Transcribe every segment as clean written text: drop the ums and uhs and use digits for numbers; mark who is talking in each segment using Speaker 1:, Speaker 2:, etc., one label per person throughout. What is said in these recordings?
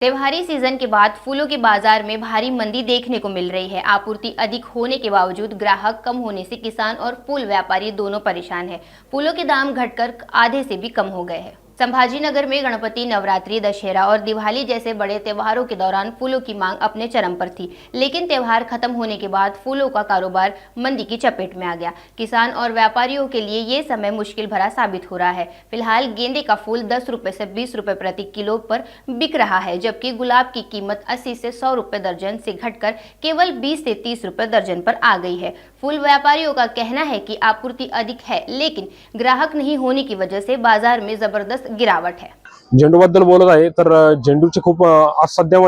Speaker 1: त्योहारी सीजन के बाद फूलों के बाजार में भारी मंदी देखने को मिल रही है। आपूर्ति अधिक होने के बावजूद ग्राहक कम होने से किसान और फूल व्यापारी दोनों परेशान हैं। फूलों के दाम घटकर आधे से भी कम हो गए हैं। संभाजीनगर में गणपति, नवरात्रि, दशहरा और दिवाली जैसे बड़े त्योहारों के दौरान फूलों की मांग अपने चरम पर थी, लेकिन त्योहार खत्म होने के बाद फूलों का कारोबार मंदी की चपेट में आ गया। किसान और व्यापारियों के लिए ये समय मुश्किल भरा साबित हो रहा है। फिलहाल गेंदे का फूल 10 रुपए से 20 रुपए प्रति किलो पर बिक रहा है, जबकि गुलाब की कीमत 80 से 100 रुपए दर्जन से घटकर केवल 20 से 30 रुपए दर्जन पर आ गई है। फूल व्यापारियों का कहना है कि आपूर्ति अधिक है, लेकिन ग्राहक नहीं होने की वजह से बाजार में जबरदस्त गिरावट है।
Speaker 2: झेंडूबद्दल बोलत आहे तर झेंडूचे खूप आज सध्या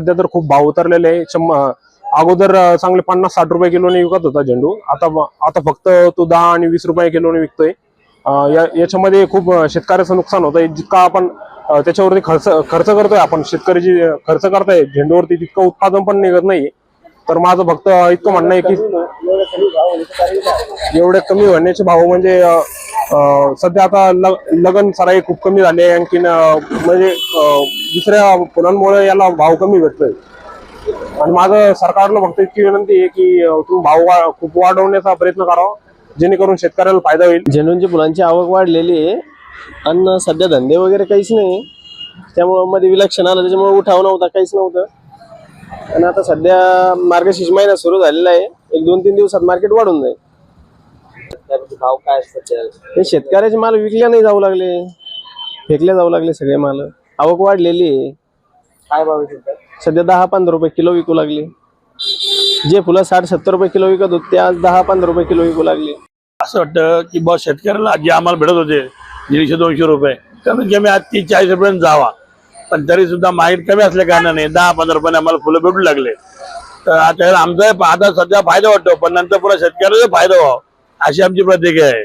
Speaker 2: तर खूप भाव उतरलेले आहे। अगोदर चांगले 50-60 रुपये किलोने विकत होता झेंडू, आता फक्त तो 10 आणि 20 रुपये किलोने विकतोय। याच्यामध्ये खूप शेतकऱ्याचं नुकसान होतंय। जितका आपण त्याच्यावरती खर्च करतोय, आपण शेतकरी जी खर्च करताय झेंडूवरती, तितकं उत्पादन पण निघत नाही। तर माझं फक्त इतकं म्हणणं आहे की एवढे कमी होण्याचे भाव म्हणजे सध्या आता लगन सराई खूप कमी झाले, आणखीन म्हणजे दुसऱ्या फुलांमुळे याला भाव कमी भेटतोय। आणि माझं सरकारला फक्त इतकी विनंती आहे की तुम्ही भाव खूप वाढवण्याचा प्रयत्न करावा, जेणेकरून शेतकऱ्याला फायदा होईल।
Speaker 3: झेंडूची फुलांची आवक वाढलेली आहे आणि सध्या धंदे वगैरे काहीच नाही, त्यामुळे मध्ये विलक्षण आलं, त्याच्यामुळे उठाव नव्हता, काहीच नव्हतं। आणि आता सध्या मार्गशीर्ष महिना सुरू झालेला आहे, 1-2-3 दिवसात मार्केट वाढून जाईल।
Speaker 4: भाव काय असतात
Speaker 3: हे शेतकऱ्याचे माल विकल्या नाही जाऊ लागले, फेकले जाऊ लागले सगळे माल। आवक वाढलेली आहे,
Speaker 4: काय भाव
Speaker 3: सध्या 10-15 रुपये किलो विकू लागले। जे फुलं 60-70 रुपये किलो विकत होते, ते आज 10-15 रुपये किलो विकू लागले।
Speaker 5: असं वाटतं की बॉस शेतकऱ्याला जे आम्हाला भेटत होते 150-200 रुपये, कमीत कमी आज 30-40 रुपयांनी जावा, पण तरी सुद्धा मार्केट कमी असल्या कारणाने 10-15 रुपयाने आम्हाला फुलं भेटू लागले। तर आता आमचा आता सध्या फायदा वाटतो, पण नंतर पुन्हा शेतकऱ्याचा फायदा व्हावा अशी आमची प्रतिक्रिया आहे।